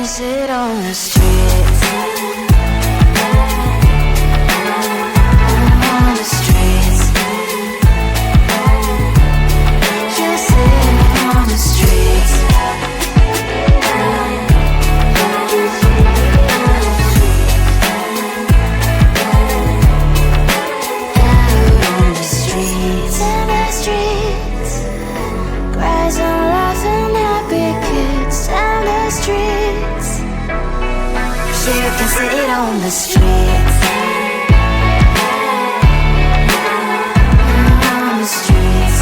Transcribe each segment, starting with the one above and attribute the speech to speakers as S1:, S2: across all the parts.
S1: sit on the streets. On the streets. You sit on the streets. Out on the streets. In the streets. Cries and laughing happy kids. In the streets. You can sit on the streets. On the streets.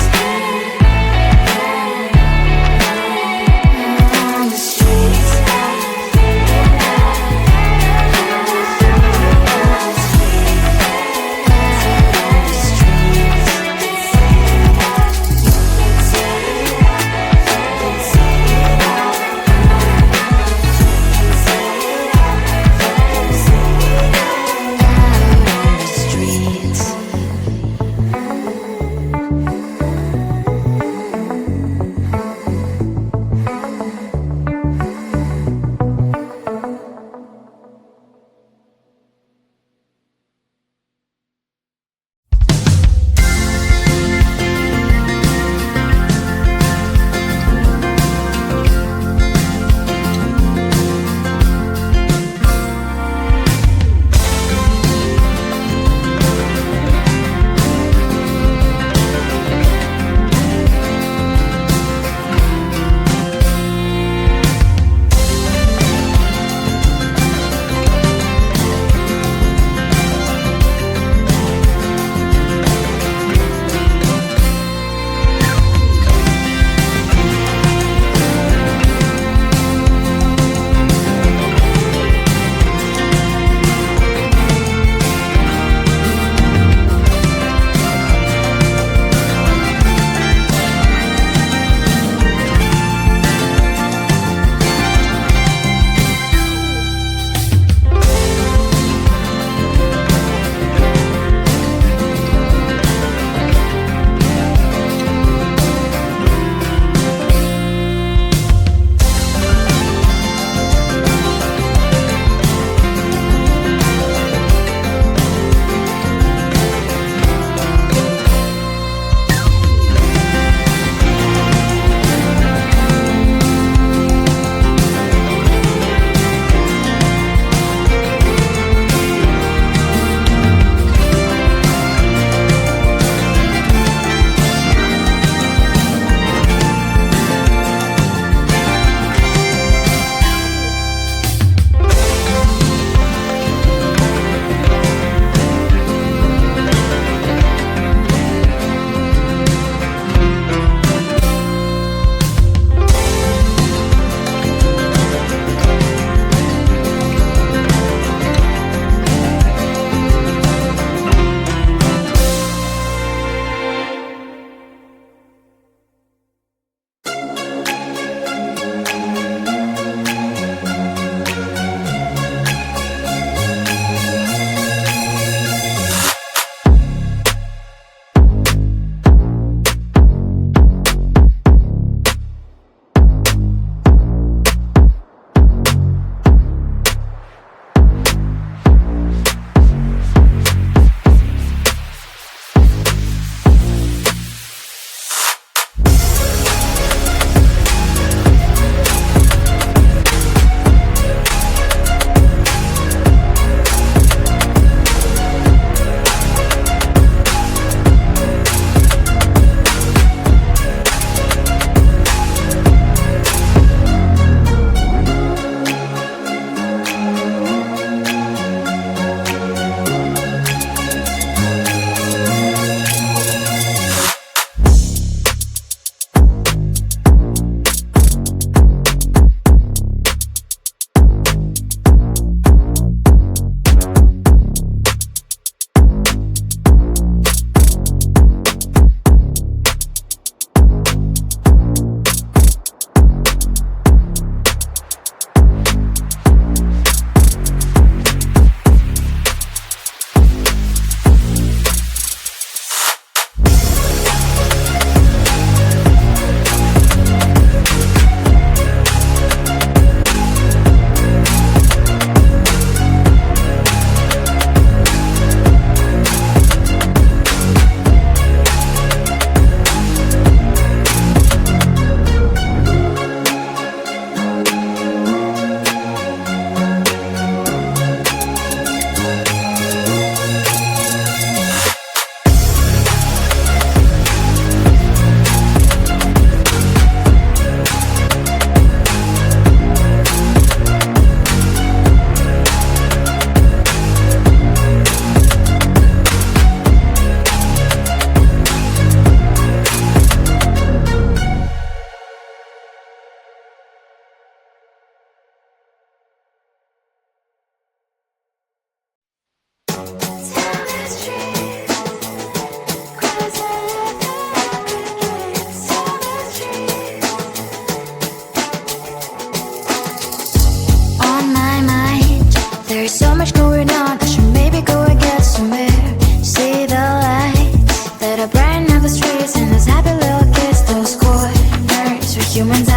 S1: On the streets.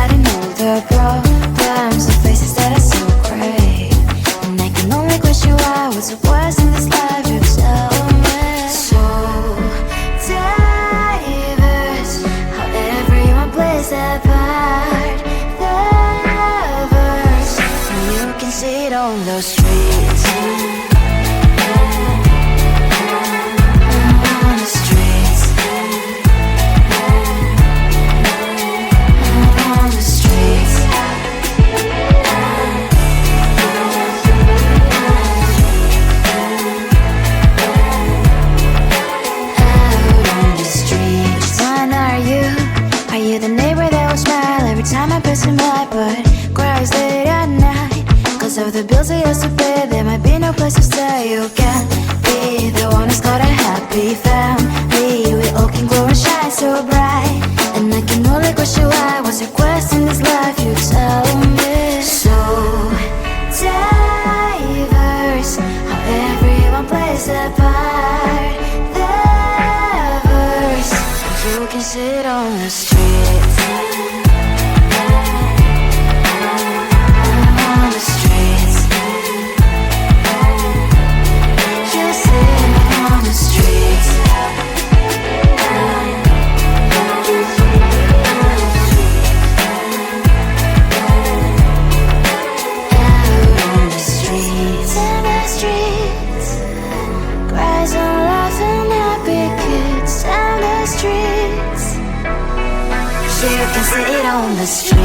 S1: forgetting all the problems, the faces that are so gray. And I can only question why, what's the worst in this life, you tell me. So diverse, how everyone plays their part. The verse, and you can see it on the streets. On the streets. On the streets. Out on the streets. When are you the neighbor that will smile every time I pass him by, but cries late at night? Cause of the bills I used to pay, there might be no place to stay. You can't be the one who's got a happy family. We all can glow and shine so bright, and I can only question why, what's your quest in this life, you tell me. So diverse, how everyone plays their part. The verse, you can sit on the streets. On the streets. You sit on the streets. Out on the streets. In the streets. Cries and laughing happy kids. In the streets. You can sit on the streets.